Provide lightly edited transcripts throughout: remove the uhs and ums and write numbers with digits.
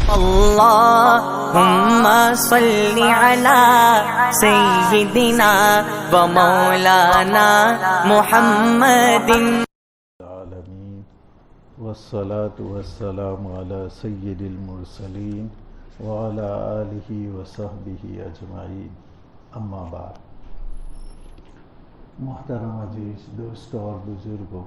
اللہم صلی علی سیدنا و مولانا محمد العالمین والصلاة والسلام علی سید المرسلین وعلی آلہ وصحبہ اجمعین، اما بعد۔ محترم عزیز دوستوں اور بزرگوں،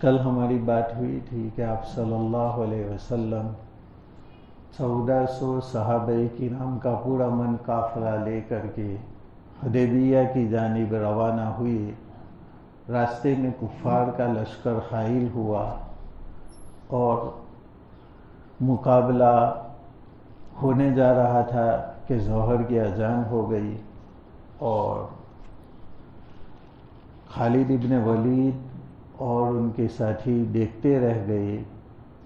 کل ہماری بات ہوئی تھی کہ آپ صلی اللہ علیہ وسلم 1400 صحابہ کرام کا پورا من قافلہ لے کر کے حدیبیہ کی جانب روانہ ہوئے۔ راستے میں کفار کا لشکر حائل ہوا اور مقابلہ ہونے جا رہا تھا کہ ظہر کی اذان ہو گئی اور خالد ابن ولید اور ان کے ساتھی دیکھتے رہ گئے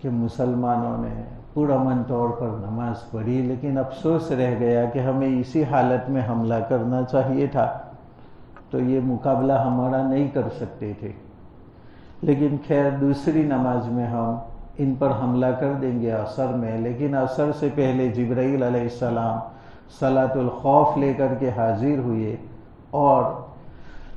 کہ مسلمانوں نے پرامن طور پر نماز پڑھی، لیکن افسوس رہ گیا کہ ہمیں اسی حالت میں حملہ کرنا چاہیے تھا، تو یہ مقابلہ ہمارا نہیں کر سکتے تھے، لیکن خیر دوسری نماز میں ہم ان پر حملہ کر دیں گے عصر میں۔ لیکن عصر سے پہلے جبرائیل علیہ السلام صلاۃ الخوف لے کر کے حاضر ہوئے اور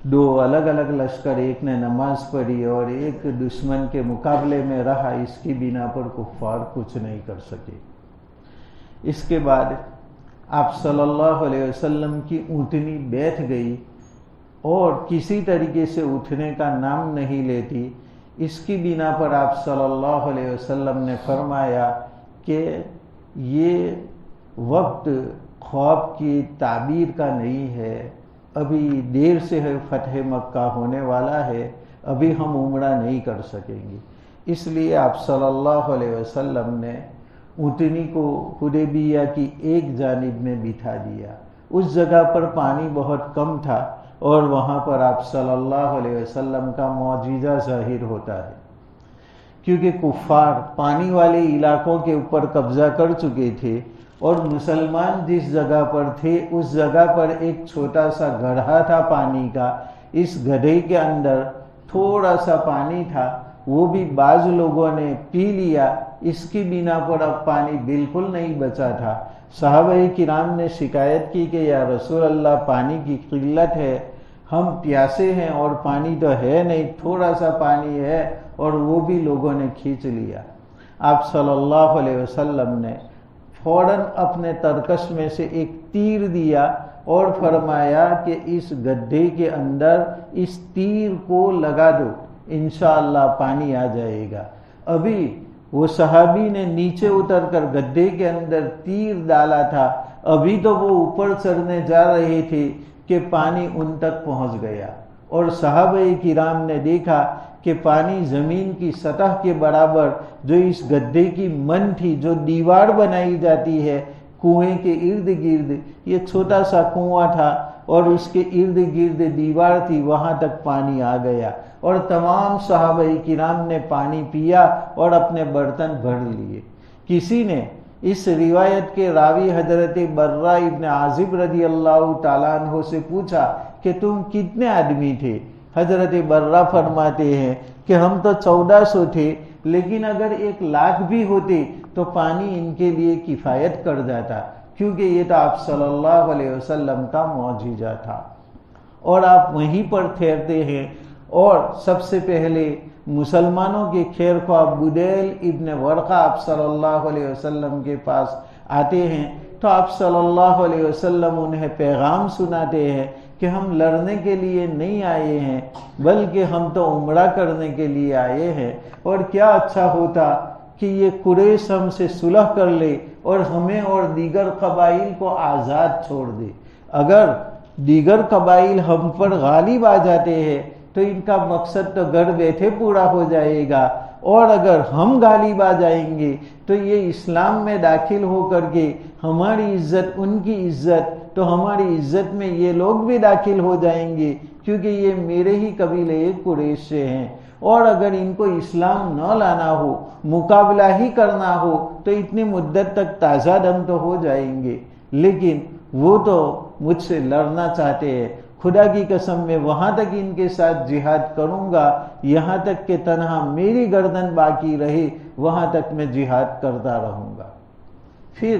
دو الگ الگ لشکر، ایک نے نماز پڑھی اور ایک دشمن کے مقابلے میں رہا، اس کی بنا پر کفار کچھ نہیں کر سکے۔ اس کے بعد آپ صلی اللہ علیہ وسلم کی اونٹنی بیٹھ گئی اور کسی طریقے سے اٹھنے کا نام نہیں لیتی۔ اس کی بنا پر آپ صلی اللہ علیہ وسلم نے فرمایا کہ یہ وقت خواب کی تعبیر کا نہیں ہے، ابھی دیر سے ہے، فتح مکہ ہونے والا ہے، ابھی ہم عمرہ نہیں کر سکیں گے۔ اس لیے آپ صلی اللہ علیہ وسلم نے اونٹنی کو حدیبیہ کی ایک جانب میں بٹھا دیا۔ اس جگہ پر پانی بہت کم تھا اور وہاں پر آپ صلی اللہ علیہ وسلم کا معجزہ ظاہر ہوتا ہے، کیونکہ کفار پانی والے علاقوں کے اوپر قبضہ کر چکے تھے اور مسلمان جس جگہ پر تھے اس جگہ پر ایک چھوٹا سا گڑھا تھا پانی کا، اس گڑھے کے اندر تھوڑا سا پانی تھا، وہ بھی بعض لوگوں نے پی لیا، اس کی بنا پر اب پانی بالکل نہیں بچا تھا۔ صحابہ کرام نے شکایت کی کہ یا رسول اللہ پانی کی قلت ہے، ہم پیاسے ہیں اور پانی تو ہے نہیں، تھوڑا سا پانی ہے اور وہ بھی لوگوں نے کھینچ لیا۔ آپ صلی اللہ علیہ وسلم نے فوراً اپنے ترکش میں سے ایک تیر دیا اور فرمایا کہ اس گڈھے کے اندر اس تیر کو لگا دو، انشاءاللہ پانی آ جائے گا۔ ابھی وہ صحابی نے نیچے اتر کر گڈھے کے اندر تیر ڈالا تھا، ابھی تو وہ اوپر چڑھنے جا رہے تھے کہ پانی ان تک پہنچ گیا اور صحابہ کرام نے دیکھا کہ پانی زمین کی سطح کے برابر، جو اس گڈھے کی من تھی، جو دیوار بنائی جاتی ہے کنویں کے ارد گرد، یہ چھوٹا سا کنواں تھا اور اس کے ارد گرد دیوار تھی، وہاں تک پانی آ گیا اور تمام صحابہ کرام نے پانی پیا اور اپنے برتن بھر لیے۔ کسی نے اس روایت کے راوی حضرت برہ ابن عازب رضی اللہ تعالیٰ عنہ سے پوچھا کہ تم کتنے آدمی تھے؟ حضرت برہ فرماتے ہیں کہ ہم تو 1400 تھے، لیکن اگر 1,00,000 بھی ہوتے تو پانی ان کے لیے کفایت کر جاتا، کیونکہ یہ تو آپ صلی اللہ علیہ وسلم کا معجزہ تھا۔ اور آپ وہیں پر ٹھہرتے ہیں اور سب سے پہلے مسلمانوں کے خیر خواہ بدیل ابن ورقہ آپ صلی اللہ علیہ وسلم کے پاس آتے ہیں تو آپ صلی اللہ علیہ وسلم انہیں پیغام سناتے ہیں کہ ہم لڑنے کے لیے نہیں آئے ہیں بلکہ ہم تو عمرہ کرنے کے لیے آئے ہیں، اور کیا اچھا ہوتا کہ یہ قریش ہم سے صلح کر لے اور ہمیں اور دیگر قبائل کو آزاد چھوڑ دے۔ اگر دیگر قبائل ہم پر غالب آ جاتے ہیں تو ان کا مقصد تو گھر بیٹھے پورا ہو جائے گا، اور اگر ہم غالب آ جائیں گے تو یہ اسلام میں داخل ہو کر کے ہماری عزت ان کی عزت، تو ہماری عزت میں یہ لوگ بھی داخل ہو جائیں گے کیونکہ یہ میرے ہی قبیلے قریش سے ہیں، اور اگر ان کو اسلام نہ لانا ہو، مقابلہ ہی کرنا ہو تو اتنی مدت تک تازہ دم تو ہو جائیں گے، لیکن وہ تو مجھ سے لڑنا چاہتے ہیں۔ خدا کی قسم میں وہاں تک ان کے ساتھ جہاد کروں گا یہاں تک کہ تنہا میری گردن باقی رہے وہاں تک میں جہاد کرتا رہوں گا۔ پھر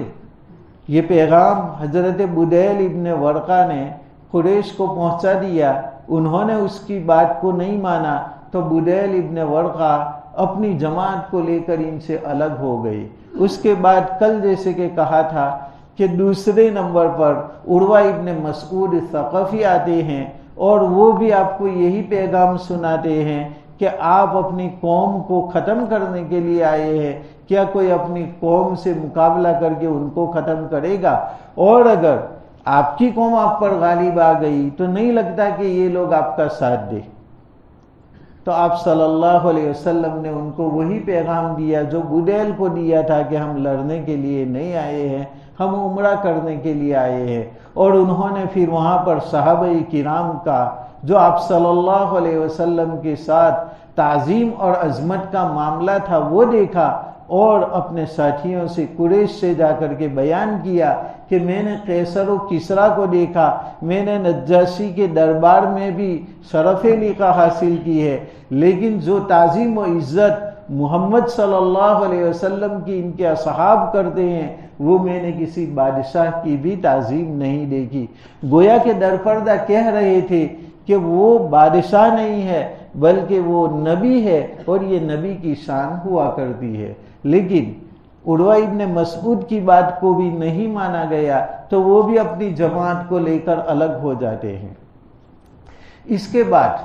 یہ پیغام حضرت بدیل ابن ورقہ نے قریش کو پہنچا دیا، انہوں نے اس کی بات کو نہیں مانا، تو بدیل ابن ورقہ اپنی جماعت کو لے کر ان سے الگ ہو گئے۔ اس کے بعد کل جیسے کہ کہا تھا کہ دوسرے نمبر پر عروہ ابن مسعود ثقفی آتے ہیں، اور وہ بھی آپ کو یہی پیغام سناتے ہیں کہ آپ اپنی قوم کو ختم کرنے کے لیے آئے ہیں، کیا کوئی اپنی قوم سے مقابلہ کر کے ان کو ختم کرے گا؟ اور اگر آپ کی قوم آپ پر غالب آ گئی تو نہیں لگتا کہ یہ لوگ آپ کا ساتھ دے۔ تو آپ صلی اللہ علیہ وسلم نے ان کو وہی پیغام دیا جو بدیل کو دیا تھا کہ ہم لڑنے کے لیے نہیں آئے ہیں، ہم عمرہ کرنے کے لیے آئے ہیں۔ اور انہوں نے پھر وہاں پر صحابہ کرام کا جو آپ صلی اللہ علیہ وسلم کے ساتھ تعظیم اور عظمت کا معاملہ تھا وہ دیکھا، اور اپنے ساتھیوں سے قریش سے جا کر کے بیان کیا کہ میں نے قیصر و کسریٰ کو دیکھا، میں نے نجاشی کے دربار میں بھی شرف لقا حاصل کی ہے، لیکن جو تعظیم و عزت محمد صلی اللہ علیہ وسلم کی ان کے اصحاب کرتے ہیں وہ میں نے کسی بادشاہ کی بھی تعظیم نہیں دیکھی۔ گویا کہ درپردہ کہہ رہے تھے کہ وہ بادشاہ نہیں ہے بلکہ وہ نبی ہے، اور یہ نبی کی شان ہوا کرتی ہے۔ لیکن عروہ ابن مسعود کی بات کو بھی نہیں مانا گیا تو وہ بھی اپنی جماعت کو لے کر الگ ہو جاتے ہیں۔ اس کے بعد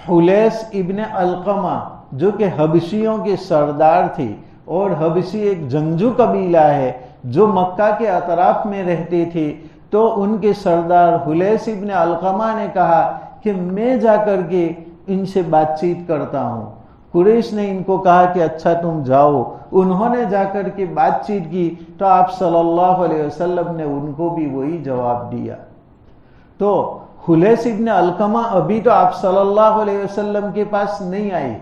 حلیس ابن علقمہ جو کہ حبشیوں کے سردار تھے، اور حبشی ایک جنگجو قبیلہ ہے جو مکہ کے اطراف میں رہتے تھے، تو ان کے سردار حلیس ابن علقمہ نے کہا کہ میں جا کر کے ان سے بات چیت کرتا ہوں۔ قریش نے ان کو کہا کہ اچھا تم جاؤ، انہوں نے جا کر کے بات چیت کی تو آپ صلی اللہ علیہ وسلم نے ان کو بھی وہی جواب دیا۔ تو حلیس ابن علقمہ ابھی تو آپ صلی اللہ علیہ وسلم کے پاس نہیں آئے،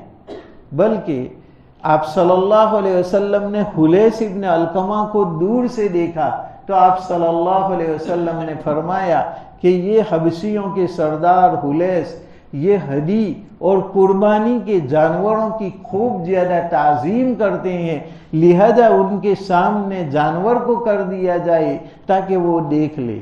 بلکہ آپ صلی اللہ علیہ وسلم نے حلیس ابن علقمہ کو دور سے دیکھا تو آپ صلی اللہ علیہ وسلم نے فرمایا کہ یہ حبشیوں کے سردار حلیس یہ ہدی اور قربانی کے جانوروں کی خوب زیادہ تعظیم کرتے ہیں، لہذا ان کے سامنے جانور کو کر دیا جائے تاکہ وہ دیکھ لے۔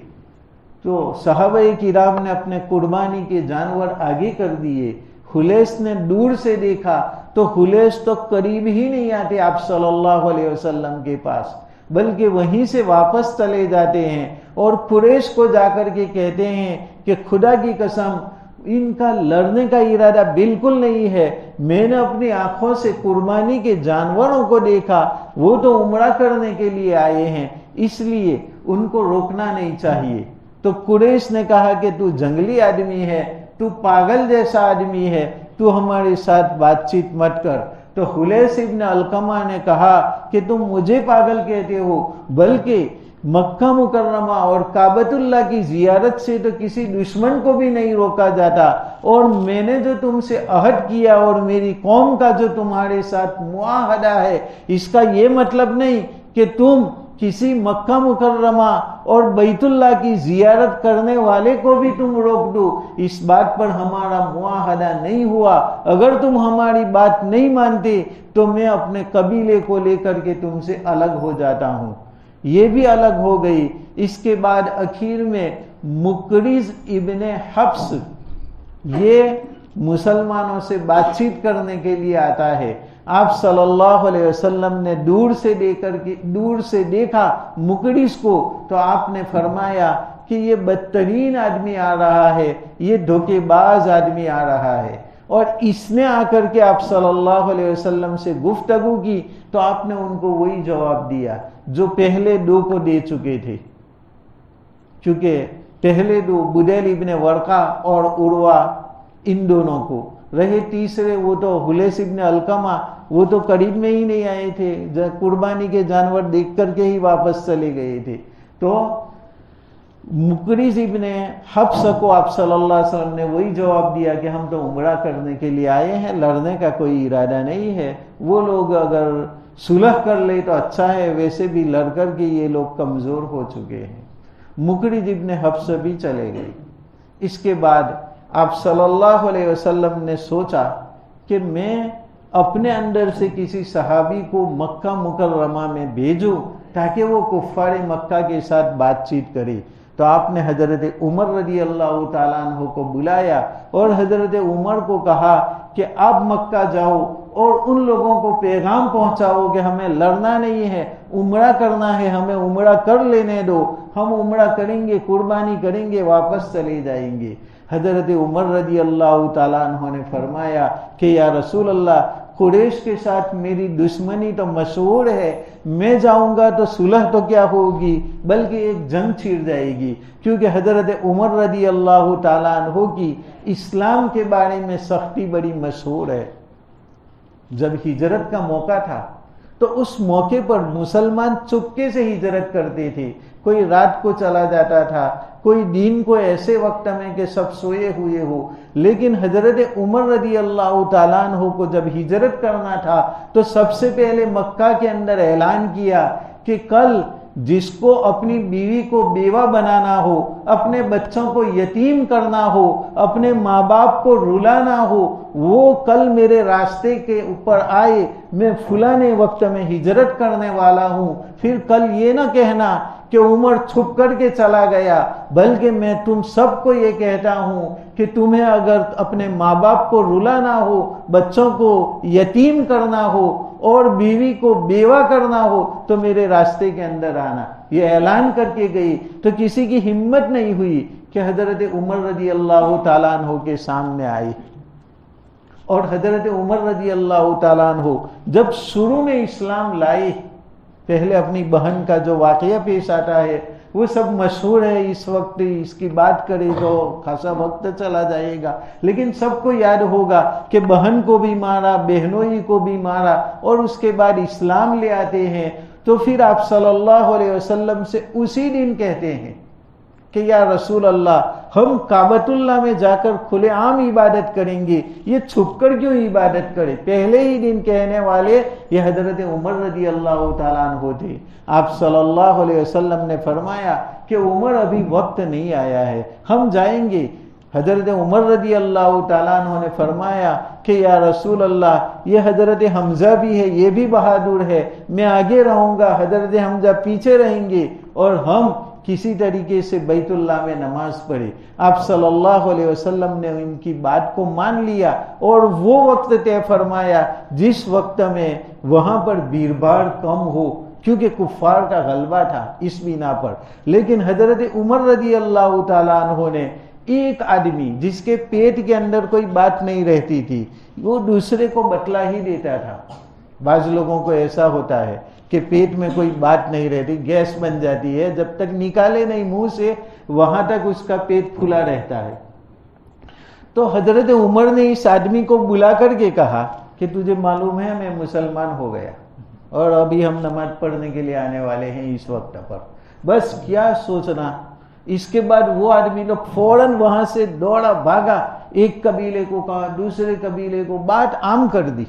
تو صحابہ کرام نے اپنے قربانی کے جانور آگے کر دیے، حلیس نے دور سے دیکھا تو حلیس تو قریب ہی نہیں آتے آپ صلی اللہ علیہ وسلم کے پاس، بلکہ وہیں سے واپس چلے جاتے ہیں، اور قریش کو جا کر کے کہتے ہیں کہ خدا کی قسم ان کا لڑنے کا ارادہ بالکل نہیں ہے، میں نے اپنی آنکھوں سے قربانی کے جانوروں کو دیکھا، وہ تو عمرہ کرنے کے لیے آئے ہیں، اس لیے ان کو روکنا نہیں چاہیے۔ تو قریش نے کہا کہ تو جنگلی آدمی ہے، تو پاگل جیسا آدمی ہے، تو ہمارے ساتھ بات چیت مت کر۔ تو حلیس ابن علقمہ نے کہا کہ تم مجھے پاگل کہتے ہو، بلکہ مکہ مکرمہ اور کعبۃ اللہ کی زیارت سے تو کسی دشمن کو بھی نہیں روکا جاتا، اور میں نے جو تم سے عہد کیا اور میری قوم کا جو تمہارے ساتھ معاہدہ ہے، اس کا یہ مطلب نہیں کہ تم کسی مکہ مکرمہ اور بیت اللہ کی زیارت کرنے والے کو بھی تم روک دو، اس بات پر ہمارا معاہدہ نہیں ہوا، اگر تم ہماری بات نہیں مانتے تو میں اپنے قبیلے کو لے کر کے تم سے الگ ہو جاتا ہوں۔ یہ بھی الگ ہو گئی۔ اس کے بعد اخیر میں مقرز ابن حفص یہ مسلمانوں سے بات چیت کرنے کے لیے آتا ہے، آپ صلی اللہ علیہ وسلم نے دور سے دیکھا مقرز کو تو آپ نے فرمایا کہ یہ بدترین آدمی آ رہا ہے، یہ دھوکے باز آدمی آ رہا ہے، اور اس نے آ کر کے آپ صلی اللہ علیہ وسلم سے گفتگو کی تو آپ نے ان کو وہی جواب دیا جو پہلے دو کو دے چکے تھے، چونکہ پہلے دو بدیل ابن ورقہ اور عروہ ان دونوں کو رہے، تیسرے وہ تو حلیس ابن علقمہ وہ تو قریب میں ہی نہیں آئے تھے، قربانی کے جانور دیکھ کر کے ہی واپس چلے گئے تھے۔ تو مقرز ابن حفص کو آپ صلی اللہ علیہ وسلم نے وہی جواب دیا کہ ہم تو عمرہ کرنے کے لیے آئے ہیں، لڑنے کا کوئی ارادہ نہیں ہے، وہ لوگ اگر صلح کر لے تو اچھا ہے، ویسے بھی لڑ کر کے یہ لوگ کمزور ہو چکے ہیں۔ مقرز ابن حفص بھی چلے گئے۔ اس کے بعد آپ صلی اللہ علیہ وسلم نے سوچا کہ میں اپنے اندر سے کسی صحابی کو مکہ مکرمہ میں بھیجو تاکہ وہ کفار مکہ کے ساتھ بات چیت کرے۔ تو آپ نے حضرت عمر رضی اللہ تعالیٰ عنہ کو بلایا اور حضرت عمر کو کہا کہ آپ مکہ جاؤ اور ان لوگوں کو پیغام پہنچاؤ کہ ہمیں لڑنا نہیں ہے، عمرہ کرنا ہے، ہمیں عمرہ کر لینے دو، ہم عمرہ کریں گے، قربانی کریں گے، واپس چلے جائیں گے۔ حضرت عمر رضی اللہ تعالیٰ عنہ نے فرمایا کہ یا رسول اللہ، قریش کے ساتھ میری دشمنی تو مشہور ہے، میں جاؤں گا تو صلح تو کیا ہوگی بلکہ ایک جنگ چھڑ جائے گی، کیونکہ حضرت عمر رضی اللہ تعالیٰ عنہ کی اسلام کے بارے میں سختی بڑی مشہور ہے۔ جب ہجرت کا موقع تھا تو اس موقع پر مسلمان چپکے سے ہجرت کرتے تھے، کوئی رات کو چلا جاتا تھا، کوئی دین کو ایسے وقت میں کہ سب سوئے ہوئے ہو، لیکن حضرت عمر رضی اللہ تعالیٰ عنہ کو جب ہجرت کرنا تھا تو سب سے پہلے مکہ کے اندر اعلان کیا کہ کل جس کو اپنی بیوی کو بیوہ بنانا ہو، اپنے بچوں کو یتیم کرنا ہو، اپنے ماں باپ کو رلانا ہو، وہ کل میرے راستے کے اوپر آئے، میں فلاں وقت میں ہجرت کرنے والا ہوں۔ پھر کل یہ نہ کہنا کہ عمر چھپ کر کے چلا گیا، بلکہ میں تم سب کو یہ کہتا ہوں کہ تمہیں اگر اپنے ماں باپ کو رلانا ہو، بچوں کو یتیم کرنا ہو اور بیوی کو بیوہ کرنا ہو تو میرے راستے کے اندر آنا۔ یہ اعلان کر کے گئی تو کسی کی ہمت نہیں ہوئی کہ حضرت عمر رضی اللہ تعالیٰ عنہ کے سامنے آئی۔ اور حضرت عمر رضی اللہ تعالیٰ عنہ جب شروع میں اسلام لائے، پہلے اپنی بہن کا جو واقعہ پیش آتا ہے وہ سب مشہور ہے، اس وقت اس کی بات کرے تو خاصا وقت چلا جائے گا، لیکن سب کو یاد ہوگا کہ بہن کو بھی مارا، بہنوئی کو بھی مارا، اور اس کے بعد اسلام لے آتے ہیں۔ تو پھر آپ صلی اللہ علیہ وسلم سے اسی دن کہتے ہیں کہ یا رسول اللہ، ہم کعبۃ اللہ میں جا کر کھلے عام عبادت کریں گے، یہ چھپ کر کیوں عبادت کرے؟ پہلے ہی دن کہنے والے یہ حضرت عمر رضی اللہ تعالیٰ عنہ تھے۔ آپ صلی اللہ علیہ وسلم نے فرمایا کہ عمر ابھی وقت نہیں آیا ہے، ہم جائیں گے۔ حضرت عمر رضی اللہ تعالیٰ عنہ نے فرمایا کہ یا رسول اللہ، یہ حضرت حمزہ بھی ہے، یہ بھی بہادر ہے، میں آگے رہوں گا، حضرت حمزہ پیچھے رہیں گے، اور ہم کسی طریقے سے بیت اللہ میں نماز پڑھے۔ آپ صلی اللہ علیہ وسلم نے ان کی بات کو مان لیا اور وہ وقت طے فرمایا جس وقت میں وہاں پر بھیڑ بھاڑ کم ہو، کیونکہ کفار کا غلبہ تھا اس بنا پر۔ لیکن حضرت عمر رضی اللہ تعالیٰ عنہ نے ایک آدمی جس کے پیٹ کے اندر کوئی بات نہیں رہتی تھی، وہ دوسرے کو بتلا ہی دیتا تھا۔ بعض لوگوں کو ایسا ہوتا ہے کہ پیٹ میں کوئی بات نہیں رہتی، گیس بن جاتی ہے، جب تک نکالے نہیں منہ سے وہاں تک اس کا پیٹ کھلا رہتا ہے۔ تو حضرت عمر نے اس آدمی کو بلا کر کے کہا کہ تجھے معلوم ہے میں مسلمان ہو گیا اور ابھی ہم نماز پڑھنے کے لیے آنے والے ہیں اس وقت پر، بس کیا سوچنا۔ اس کے بعد وہ آدمی تو فوراً وہاں سے دوڑا بھاگا، ایک قبیلے کو کہا، دوسرے قبیلے کو، بات عام کر دی۔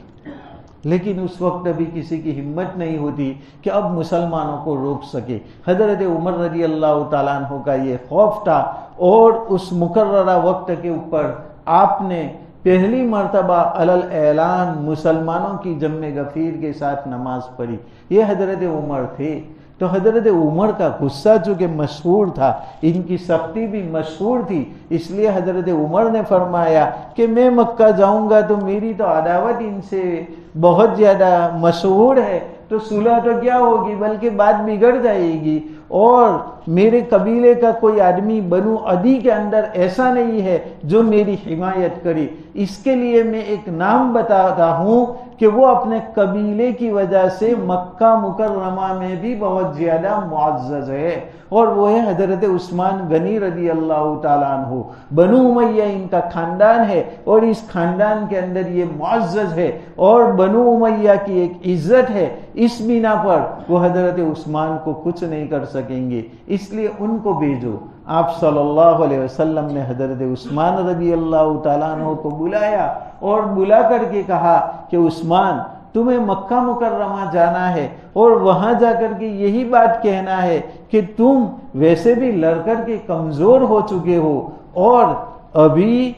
لیکن اس وقت ابھی کسی کی ہمت نہیں ہوتی کہ اب مسلمانوں کو روک سکے۔ حضرت عمر رضی اللہ تعالیٰ عنہ کا یہ خوف تھا، اور اس مقررہ وقت کے اوپر آپ نے پہلی مرتبہ علل اعلان مسلمانوں کی جمع غفیر کے ساتھ نماز پڑھی۔ یہ حضرت عمر تھے۔ تو حضرت عمر کا غصہ چونکہ مشہور تھا، ان کی سختی بھی مشہور تھی، اس لیے حضرت عمر نے فرمایا کہ میں مکہ جاؤں گا تو میری تو عداوت ان سے بہت زیادہ مشہور ہے، تو صلح تو کیا ہوگی بلکہ بات بگڑ جائے گی، اور میرے قبیلے کا کوئی آدمی بنو عدی کے اندر ایسا نہیں ہے جو میری حمایت کرے۔ اس کے لیے میں ایک نام بتاتا ہوں کہ وہ اپنے قبیلے کی وجہ سے مکہ مکرمہ میں بھی بہت زیادہ معزز ہے، اور وہ ہے حضرت عثمان غنی رضی اللہ تعالیٰ عنہ۔ بنو امیہ ان کا خاندان ہے، اور اس خاندان کے اندر یہ معزز ہے، اور بنو امیہ کی ایک عزت ہے، اس بنا پر وہ حضرت عثمان کو کچھ نہیں کر سکیں گے، اس لیے ان کو بھیجو۔ آپ صلی اللہ علیہ وسلم نے حضرت عثمان رضی اللہ تعالیٰ عنہ کو بلایا اور بلا کر کے کہا کہ عثمان، تمہیں مکہ مکرمہ جانا ہے اور وہاں جا کر کے یہی بات کہنا ہے کہ تم ویسے بھی لڑ کر کے کمزور ہو چکے ہو، اور ابھی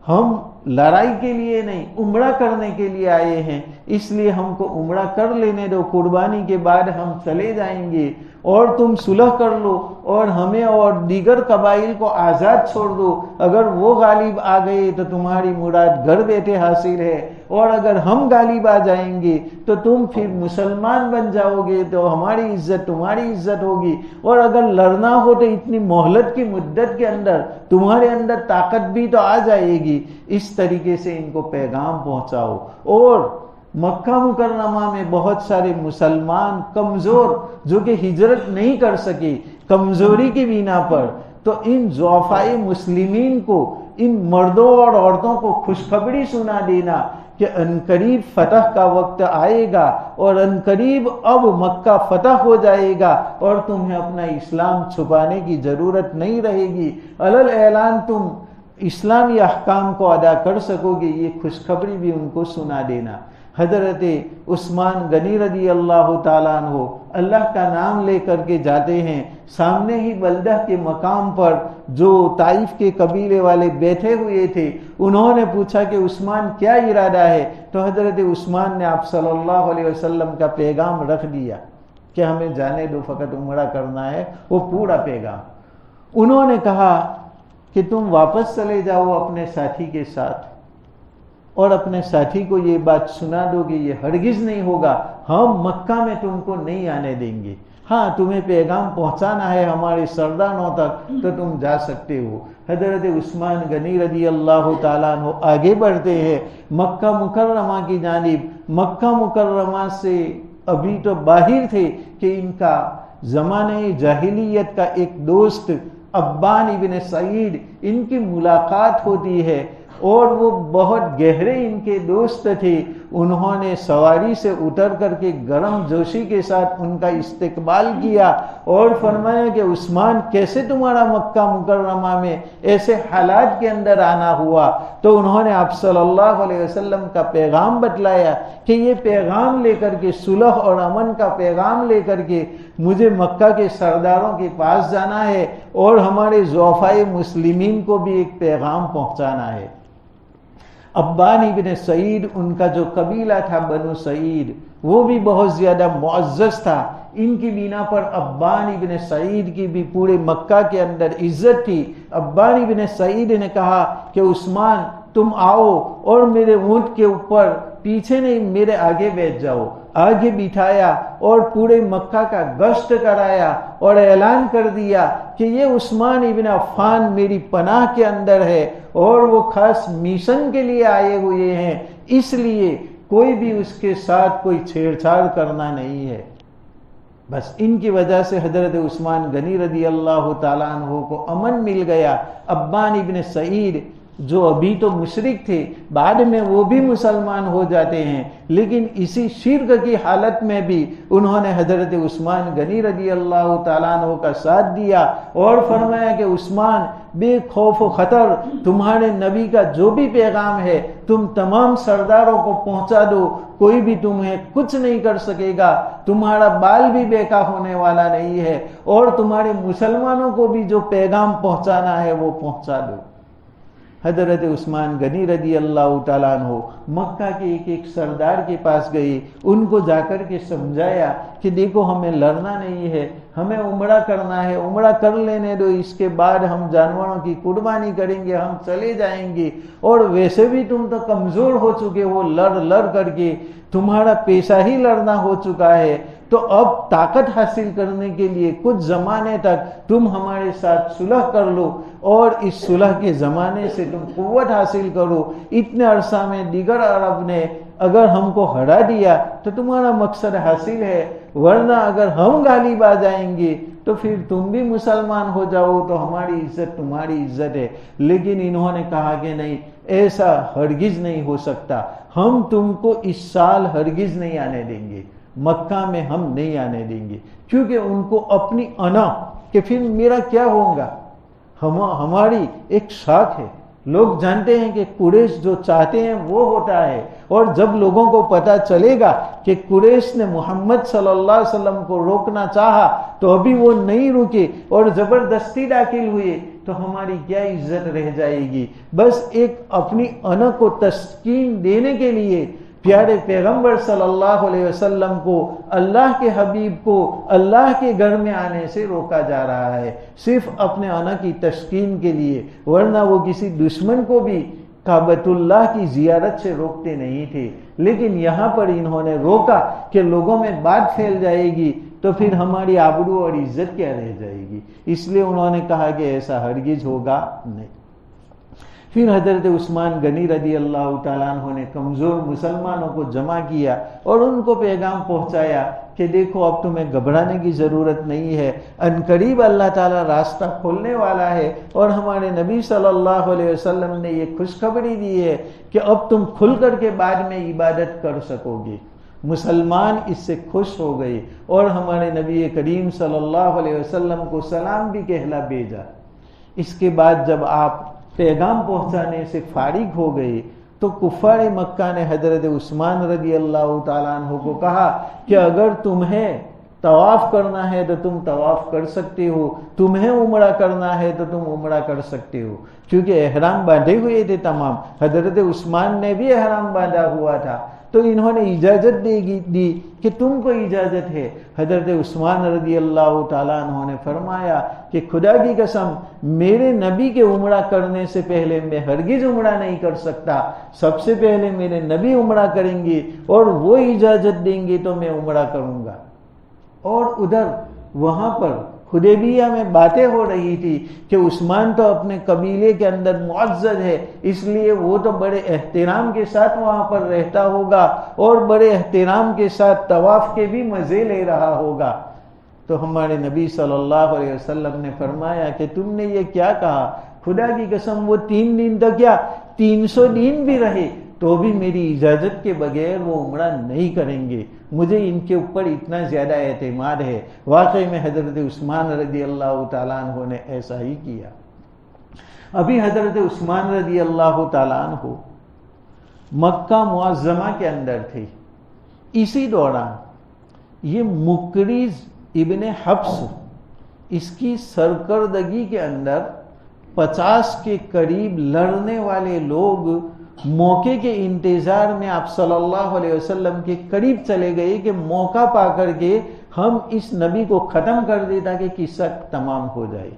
ہم لڑائی کے لیے نہیں، عمرہ کرنے کے لیے آئے ہیں، اس لیے ہم کو عمرہ کر لینے دو، قربانی کے بعد ہم چلے جائیں گے، اور تم صلح کر لو اور ہمیں اور دیگر قبائل کو آزاد چھوڑ دو، اگر وہ غالب آ گئے تو تمہاری مراد گھر بیٹھے حاصل ہے، اور اگر ہم غالب آ جائیں گے تو تم پھر مسلمان بن جاؤ گے، تو ہماری عزت تمہاری عزت ہوگی، اور اگر لڑنا ہو تو اتنی مہلت کی مدت کے اندر تمہارے اندر طاقت بھی تو آ جائے گی۔ اس طریقے سے ان کو پیغام پہنچاؤ۔ اور مکہ مکرمہ میں بہت سارے مسلمان کمزور جو کہ ہجرت نہیں کر سکے کمزوری کی بنا پر، تو ان ضعفائے مسلمین کو، ان مردوں اور عورتوں کو خوشخبری سنا دینا کہ عنقریب فتح کا وقت آئے گا، اور عنقریب اب مکہ فتح ہو جائے گا، اور تمہیں اپنا اسلام چھپانے کی ضرورت نہیں رہے گی، علل اعلان تم اسلامی احکام کو ادا کر سکو گے، یہ خوشخبری بھی ان کو سنا دینا۔ حضرت عثمان غنی رضی اللہ تعالیٰ عنہ اللہ کا نام لے کر کے جاتے ہیں، سامنے ہی بلدہ کے مقام پر جو طائف کے قبیلے والے بیٹھے ہوئے تھے، انہوں نے پوچھا کہ عثمان کیا ارادہ ہے؟ تو حضرت عثمان نے آپ صلی اللہ علیہ وسلم کا پیغام رکھ دیا کہ ہمیں جانے دو، فقط عمرہ کرنا ہے، وہ پورا پیغام۔ انہوں نے کہا کہ تم واپس چلے جاؤ اپنے ساتھی کے ساتھ، اور اپنے ساتھی کو یہ بات سنا دو کہ یہ ہرگز نہیں ہوگا، ہم مکہ میں تم کو نہیں آنے دیں گے، ہاں تمہیں پیغام پہنچانا ہے ہمارے سرداروں تک تو تم جا سکتے ہو۔ حضرت عثمان غنی رضی اللہ تعالیٰ عنہ آگے بڑھتے ہیں مکہ مکرمہ کی جانب۔ مکہ مکرمہ سے ابھی تو باہر تھے کہ ان کا زمانے جاہلیت کا ایک دوست عبان ابن سعید، ان کی ملاقات ہوتی ہے، اور وہ بہت گہرے ان کے دوست تھے۔ انہوں نے سواری سے اتر کر کے گرم جوشی کے ساتھ ان کا استقبال کیا اور فرمایا کہ عثمان کیسے تمہارا مکہ مکرمہ میں ایسے حالات کے اندر آنا ہوا؟ تو انہوں نے آپ صلی اللہ علیہ وسلم کا پیغام بتلایا کہ یہ پیغام لے کر کے، صلح اور امن کا پیغام لے کر کے مجھے مکہ کے سرداروں کے پاس جانا ہے، اور ہمارے ضعفائے مسلمین کو بھی ایک پیغام پہنچانا ہے۔ عبان ابن سعید، ان کا جو قبیلہ تھا بنو سعید، وہ بھی بہت زیادہ معزز تھا، ان کی بنا پر عبان ابن سعید کی بھی پورے مکہ کے اندر عزت تھی۔ عبان ابن سعید نے کہا کہ عثمان تم آؤ اور میرے اونٹ کے اوپر، پیچھے نہیں میرے آگے بیٹھ جاؤ۔ آگے بٹھایا اور پورے مکہ کا گشت کرایا اور اعلان کر دیا کہ یہ عثمان ابن عفان میری پناہ کے اندر ہے، اور وہ خاص میشن کے لیے آئے ہوئے ہیں، اس لیے کوئی بھی اس کے ساتھ کوئی چھیڑ چھاڑ کرنا نہیں ہے۔ بس ان کی وجہ سے حضرت عثمان غنی رضی اللہ تعالیٰ عنہ کو امن مل گیا۔ عبان ابن سعید جو ابھی تو مشرک تھے، بعد میں وہ بھی مسلمان ہو جاتے ہیں، لیکن اسی شرک کی حالت میں بھی انہوں نے حضرت عثمان غنی رضی اللہ تعالیٰ عنہ کا ساتھ دیا، اور فرمایا کہ عثمان بے خوف و خطر تمہارے نبی کا جو بھی پیغام ہے تم تمام سرداروں کو پہنچا دو، کوئی بھی تمہیں کچھ نہیں کر سکے گا، تمہارا بال بھی بیکا ہونے والا نہیں ہے، اور تمہارے مسلمانوں کو بھی جو پیغام پہنچانا ہے وہ پہنچا دو۔ حضرت عثمان غنی رضی اللہ تعالیٰ عنہ مکہ کے ایک ایک سردار کے پاس گئے، ان کو جا کر کے سمجھایا کہ دیکھو ہمیں لڑنا نہیں ہے، ہمیں عمرہ کرنا ہے، عمرہ کر لینے دو، اس کے بعد ہم جانوروں کی قربانی کریں گے، ہم چلے جائیں گے، اور ویسے بھی تم تو کمزور ہو چکے ہو، لڑ کر کے تمہارا پیشہ ہی لڑنا ہو چکا ہے، تو اب طاقت حاصل کرنے کے لیے کچھ زمانے تک تم ہمارے ساتھ صلح کر لو، اور اس صلح کے زمانے سے تم قوت حاصل کرو۔ اتنے عرصہ میں دیگر عرب نے اگر ہم کو ہرا دیا تو تمہارا مقصد حاصل ہے، ورنہ اگر ہم غالب آ جائیں گے تو پھر تم بھی مسلمان ہو جاؤ تو ہماری عزت تمہاری عزت ہے۔ لیکن انہوں نے کہا کہ نہیں، ایسا ہرگز نہیں ہو سکتا، ہم تم کو اس سال ہرگز نہیں آنے دیں گے، مکہ میں ہم نہیں آنے دیں گے، کیونکہ ان کو اپنی انا کہ پھر میرا کیا ہوگا، ہماری ایک شاخ ہے، لوگ جانتے ہیں کہ قریش جو چاہتے ہیں وہ ہوتا ہے، اور جب لوگوں کو پتہ چلے گا کہ قریش نے محمد صلی اللہ علیہ وسلم کو روکنا چاہا تو ابھی وہ نہیں رکے اور زبردستی داخل ہوئے تو ہماری کیا عزت رہ جائے گی. بس ایک اپنی انا کو تسکین دینے کے لیے پیارے پیغمبر صلی اللہ علیہ وسلم کو، اللہ کے حبیب کو اللہ کے گھر میں آنے سے روکا جا رہا ہے، صرف اپنے انا کی تسکین کے لیے، ورنہ وہ کسی دشمن کو بھی کعبۃ اللہ کی زیارت سے روکتے نہیں تھے. لیکن یہاں پر انہوں نے روکا کہ لوگوں میں بات پھیل جائے گی تو پھر ہماری آبرو اور عزت کیا رہ جائے گی، اس لیے انہوں نے کہا کہ ایسا ہرگز ہوگا نہیں. پھر حضرت عثمان غنی رضی اللہ تعالیٰ عنہ نے کمزور مسلمانوں کو جمع کیا اور ان کو پیغام پہنچایا کہ دیکھو اب تمہیں گھبرانے کی ضرورت نہیں ہے، عنقریب اللہ تعالیٰ راستہ کھولنے والا ہے، اور ہمارے نبی صلی اللہ علیہ وسلم نے یہ خوشخبری دی ہے کہ اب تم کھل کر کے بعد میں عبادت کر سکو گے. مسلمان اس سے خوش ہو گئے اور ہمارے نبی کریم صلی اللہ علیہ وسلم کو سلام بھی کہلا بھیجا. اس کے بعد جب آپ پیغام پہنچانے سے فارغ ہو گئے تو کفار مکہ نے حضرت عثمان رضی اللہ تعالیٰ عنہ کو کہا کہ اگر تمہیں طواف کرنا ہے تو تم طواف کر سکتے ہو، تمہیں عمرہ کرنا ہے تو تم عمرہ کر سکتے ہو، کیونکہ احرام باندھے ہوئے تھے تمام. حضرت عثمان نے بھی احرام باندھا ہوا تھا تو انہوں نے اجازت دی کہ تم کو اجازت ہے. حضرت عثمان رضی اللہ تعالیٰ عنہ نے فرمایا کہ خدا کی قسم میرے نبی کے عمرہ کرنے سے پہلے میں ہرگز عمرہ نہیں کر سکتا، سب سے پہلے میرے نبی عمرہ کریں گے اور وہ اجازت دیں گے تو میں عمرہ کروں گا. اور ادھر وہاں پر حدیبیہ میں باتیں ہو رہی تھی کہ عثمان تو اپنے قبیلے کے اندر معزز ہے، اس لیے وہ تو بڑے احترام کے ساتھ وہاں پر رہتا ہوگا اور بڑے احترام کے ساتھ طواف کے بھی مزے لے رہا ہوگا. تو ہمارے نبی صلی اللہ علیہ وسلم نے فرمایا کہ تم نے یہ کیا کہا؟ خدا کی قسم وہ 3 دن تو کیا 300 دن بھی رہے تو بھی میری اجازت کے بغیر وہ عمرہ نہیں کریں گے. مجھے ان کے اوپر اتنا زیادہ اعتماد ہے. واقعی میں حضرت عثمان رضی اللہ تعالیٰ عنہ نے ایسا ہی کیا. ابھی حضرت عثمان رضی اللہ تعالیٰ عنہ مکہ معظمہ کے اندر تھے. اسی دوران یہ مکریز ابن حفص اس کی سرکردگی کے اندر 50 کے قریب لڑنے والے لوگ موقع کے انتظار میں آپ صلی اللہ علیہ وسلم کے قریب چلے گئے کہ موقع پا کر کے ہم اس نبی کو ختم کر دے تاکہ قصہ تمام ہو جائے.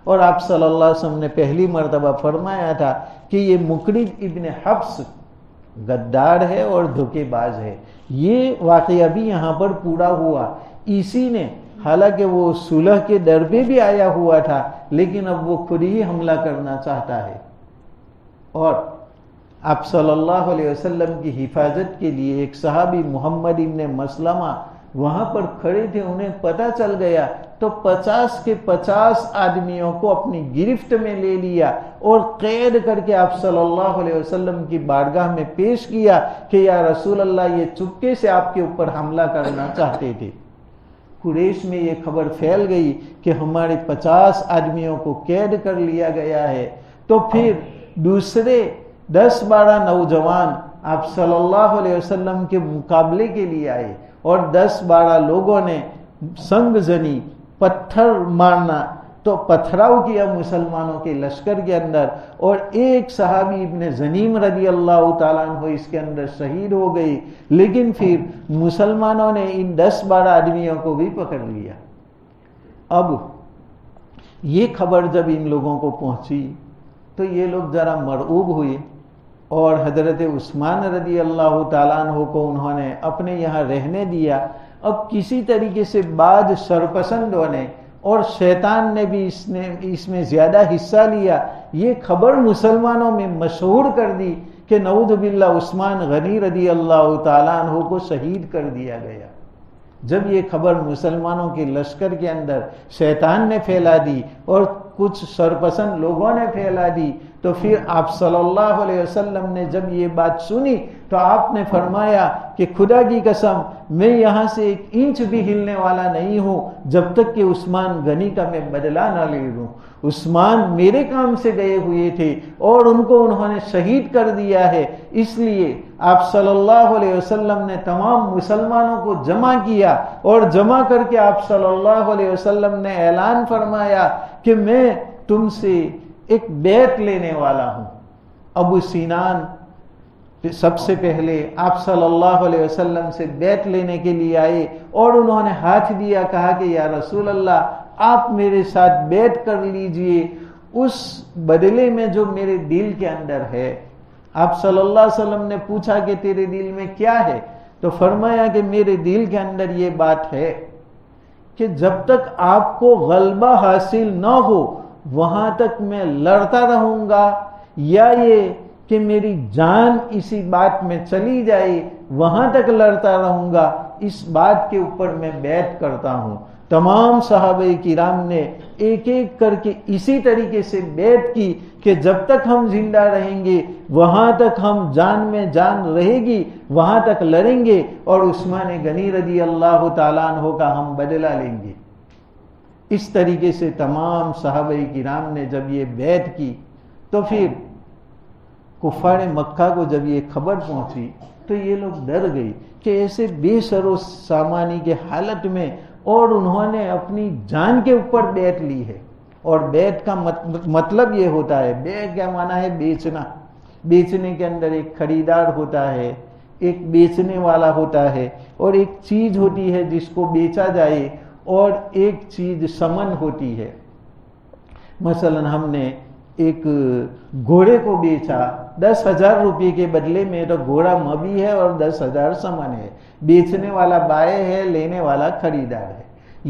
اور آپ صلی اللہ علیہ وسلم نے پہلی مرتبہ فرمایا تھا کہ یہ مکرز ابن حفص غدار ہے اور دھوکے باز ہے. یہ واقعہ بھی یہاں پر پورا ہوا. اسی نے حالانکہ وہ صلح کے در پہ بھی آیا ہوا تھا لیکن اب وہ خود ہی حملہ کرنا چاہتا ہے. اور آپ صلی اللہ علیہ وسلم کی حفاظت کے لیے ایک صحابی محمد ابن مسلمہ وہاں پر کھڑے تھے. انہیں پتہ چل گیا تو 50 کے 50 آدمیوں کو اپنی گرفت میں لے لیا اور قید کر کے آپ صلی اللہ علیہ وسلم کی بارگاہ میں پیش کیا کہ یا رسول اللہ یہ چپکے سے آپ کے اوپر حملہ کرنا چاہتے تھے. قریش میں یہ خبر پھیل گئی کہ ہمارے 50 آدمیوں کو قید کر لیا گیا ہے. تو پھر دوسرے 10-12 نوجوان آپ صلی اللہ علیہ وسلم کے مقابلے کے لیے آئے اور 10-12 لوگوں نے سنگ زنی پتھر مارنا تو پتھراؤ کیا مسلمانوں کے لشکر کے اندر اور ایک صحابی ابن زنیم رضی اللہ تعالیٰ عنہ اس کے اندر شہید ہو گئی. لیکن پھر مسلمانوں نے ان 10-12 آدمیوں کو بھی پکڑ لیا. اب یہ خبر جب ان لوگوں کو پہنچی تو یہ لوگ ذرا مرعوب ہوئے اور حضرت عثمان رضی اللہ تعالیٰ عنہ کو انہوں نے اپنے یہاں رہنے دیا. اب کسی طریقے سے بعض سرپسندوں نے اور شیطان نے بھی اس میں زیادہ حصہ لیا. یہ خبر مسلمانوں میں مشہور کر دی کہ نعوذ باللہ عثمان غنی رضی اللہ تعالیٰ عنہ کو شہید کر دیا گیا. جب یہ خبر مسلمانوں کے لشکر کے اندر شیطان نے پھیلا دی اور کچھ سرپسند لوگوں نے پھیلا دی تو پھر آپ صلی اللہ علیہ وسلم نے جب یہ بات سنی تو آپ نے فرمایا کہ خدا کی قسم میں یہاں سے 1 انچ بھی ہلنے والا نہیں ہوں جب تک کہ عثمان غنی کا میں بدلہ نہ لے لوں. عثمان میرے کام سے گئے ہوئے تھے اور ان کو انہوں نے شہید کر دیا ہے، اس لیے آپ صلی اللہ علیہ وسلم نے تمام مسلمانوں کو جمع کیا اور جمع کر کے آپ صلی اللہ علیہ وسلم نے اعلان فرمایا کہ میں تم سے ایک بیعت لینے والا ہوں۔ ابو سینان سب سے پہلے آپ صلی اللہ علیہ وسلم سے بیعت لینے کے لیے آئے اور انہوں نے ہاتھ دیا، کہا کہ یا رسول اللہ آپ میرے ساتھ بیعت کر لیجئے اس بدلے میں جو میرے دل کے اندر ہے۔ آپ صلی اللہ علیہ وسلم نے پوچھا کہ تیرے دل میں کیا ہے؟ تو فرمایا کہ میرے دل کے اندر یہ بات ہے کہ جب تک آپ کو غلبہ حاصل نہ ہو وہاں تک میں لڑتا رہوں گا، یا یہ کہ میری جان اسی بات میں چلی جائے وہاں تک لڑتا رہوں گا، اس بات کے اوپر میں بیعت کرتا ہوں۔ تمام صحابہ کرام نے ایک ایک کر کے اسی طریقے سے بیعت کی کہ جب تک ہم زندہ رہیں گے وہاں تک ہم جان میں جان رہے گی وہاں تک لڑیں گے اور عثمان غنی رضی اللہ تعالیٰ عنہ کا ہم بدلہ لیں گے۔ اس طریقے سے تمام صحابہ کرام نے جب یہ بیعت کی تو پھر کفار مکہ کو جب یہ خبر پہنچی تو یہ لوگ ڈر گئی کہ ایسے بے سر و سامانی کے حالت میں، اور انہوں نے اپنی جان کے اوپر بیعت لی ہے۔ اور بیعت کا مطلب یہ ہوتا ہے، بیع کیا معنی ہے؟ بیچنا۔ بیچنے کے اندر ایک خریدار ہوتا ہے، ایک بیچنے والا ہوتا ہے، اور ایک چیز ہوتی ہے جس کو بیچا جائے، اور ایک چیز ثمن ہوتی ہے۔ مثلا ہم نے ایک گھوڑے کو بیچا 10,000 روپے کے بدلے میں، تو گھوڑا مبی ہے اور 10,000 ثمن ہے۔ بیچنے والا بائع ہے، لینے والا خریدار ہے۔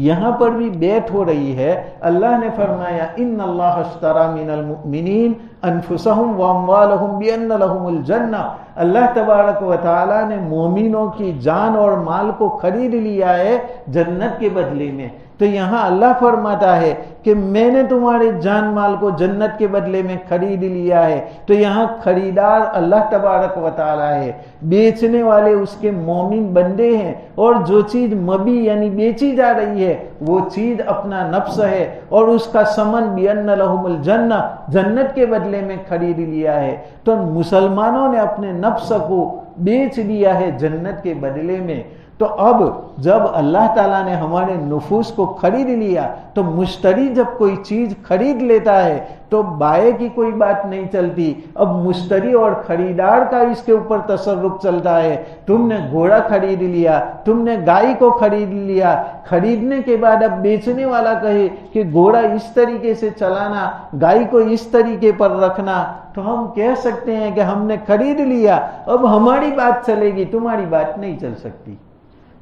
یہاں پر بھی بیعت ہو رہی ہے۔ اللہ نے فرمایا ان اللہ اشتری من المؤمنین انفسهم واموالهم بان لهم الجنہ، اللہ تبارک و تعالی نے مومنوں کی جان اور مال کو خرید لیا ہے جنت کے بدلے میں۔ تو یہاں اللہ فرماتا ہے کہ میں نے تمہارے جان مال کو جنت کے بدلے میں خرید لیا ہے۔ تو یہاں خریدار اللہ تبارک و تعالی ہے، بیچنے والے اس کے مومن بندے ہیں، اور جو چیز مبی یعنی بیچی جا رہی ہے وہ چیز اپنا نفس ہے، اور اس کا ثمن بِأَنَّ لَهُمُ الْجَنَّةَ، جنت کے بدلے میں خرید لیا ہے۔ تو مسلمانوں نے اپنے نفس کو بیچ دیا ہے جنت کے بدلے میں۔ تو اب جب اللہ تعالیٰ نے ہمارے نفوس کو خرید لیا تو مشتری جب کوئی چیز خرید لیتا ہے تو بائع کی کوئی بات نہیں چلتی، اب مشتری اور خریدار کا اس کے اوپر تصرف چلتا ہے۔ تم نے گھوڑا خرید لیا، تم نے گائے کو خرید لیا، خریدنے کے بعد اب بیچنے والا کہے کہ گھوڑا اس طریقے سے چلانا، گائے کو اس طریقے پر رکھنا، تو ہم کہہ سکتے ہیں کہ ہم نے خرید لیا، اب ہماری بات چلے گی، تمہاری بات نہیں چل سکتی۔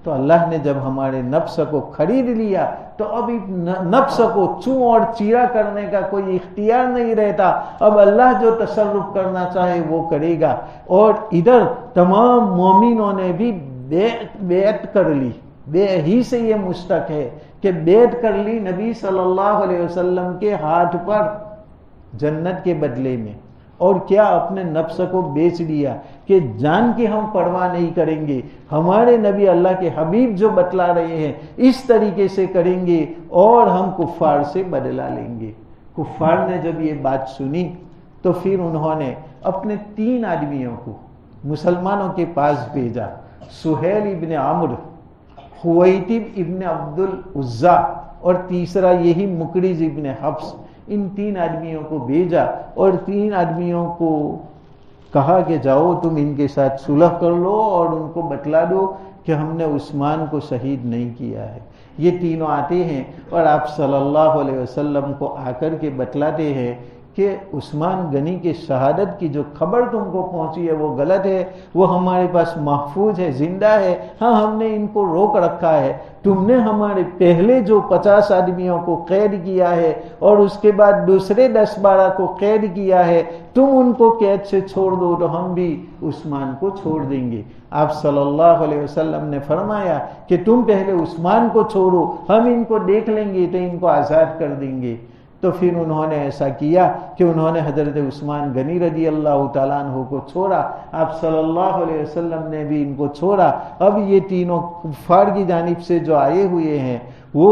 تو اللہ نے جب ہمارے نفس کو خرید لیا تو اب نفس کو چوں اور چیرا کرنے کا کوئی اختیار نہیں رہتا، اب اللہ جو تصرف کرنا چاہے وہ کرے گا۔ اور ادھر تمام مومنوں نے بھی بیعت کر لی، بیع ہی سے یہ مشتق ہے کہ بیعت کر لی نبی صلی اللہ علیہ وسلم کے ہاتھ پر جنت کے بدلے میں، اور کیا اپنے نفس کو بیچ دیا کہ جان کی ہم پرواہ نہیں کریں گے، ہمارے نبی اللہ کے حبیب جو بتلا رہے ہیں اس طریقے سے کریں گے اور ہم کفار سے بدلہ لیں گے۔ کفار نے جب یہ بات سنی تو پھر انہوں نے اپنے 3 آدمیوں کو مسلمانوں کے پاس بھیجا، سہیل ابن عمرو، خویتب ابن عبد العزیٰ اور تیسرا یہی مکرز ابن حفص، ان 3 آدمیوں کو بھیجا اور 3 آدمیوں کو کہا کہ جاؤ تم ان کے ساتھ صلح کر لو اور ان کو بتلا دو کہ ہم نے عثمان کو شہید نہیں کیا ہے۔ یہ تینوں آتے ہیں اور آپ صلی اللہ علیہ وسلم کو آ کر کے بتلاتے ہیں کہ عثمان غنی کے شہادت کی جو خبر تم کو پہنچی ہے وہ غلط ہے، وہ ہمارے پاس محفوظ ہے، زندہ ہے، ہاں ہم نے ان کو روک رکھا ہے، تم نے ہمارے پہلے جو 50 آدمیوں کو قید کیا ہے اور اس کے بعد دوسرے 10-12 کو قید کیا ہے، تم ان کو قید سے چھوڑ دو تو ہم بھی عثمان کو چھوڑ دیں گے۔ آپ صلی اللہ علیہ وسلم نے فرمایا کہ تم پہلے عثمان کو چھوڑو، ہم ان کو دیکھ لیں گے تو ان کو آزاد کر دیں گے۔ تو پھر انہوں نے ایسا کیا کہ انہوں نے حضرت عثمان غنی رضی اللہ تعالیٰ عنہ کو چھوڑا، آپ صلی اللہ علیہ وسلم نے بھی ان کو چھوڑا۔ اب یہ تینوں کفار کی جانب سے جو آئے ہوئے ہیں وہ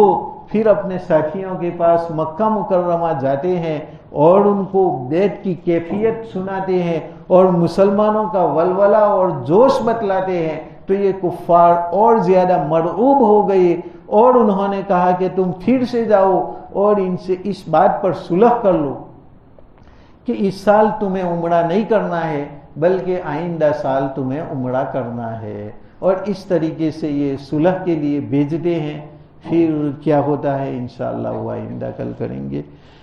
پھر اپنے ساتھیوں کے پاس مکہ مکرمہ جاتے ہیں اور ان کو بیعت کی کیفیت سناتے ہیں اور مسلمانوں کا ولولہ اور جوش بتلاتے ہیں، تو یہ کفار اور زیادہ مرعوب ہو گئے اور انہوں نے کہا کہ تم پھر سے جاؤ اور ان سے اس بات پر صلح کر لو کہ اس سال تمہیں عمرہ نہیں کرنا ہے بلکہ آئندہ سال تمہیں عمرہ کرنا ہے، اور اس طریقے سے یہ صلح کے لیے بھیجتے ہیں۔ پھر کیا ہوتا ہے انشاءاللہ وہ آئندہ کل کریں گے۔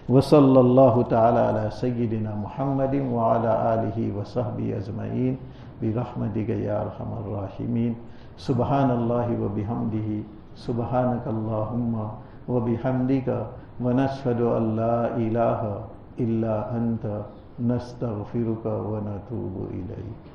وصلی اللہ تعالی علی سیدنا محمد وعلی آلہ وصحبہ اجمعین برحمتک یا ارحم الراحمین۔ سبحان اللہ وبحمدہ، سبحانک اللہم وبحمدک، ونشہد ان لا الہ الا انت، نستغفرک ونتوب الیک۔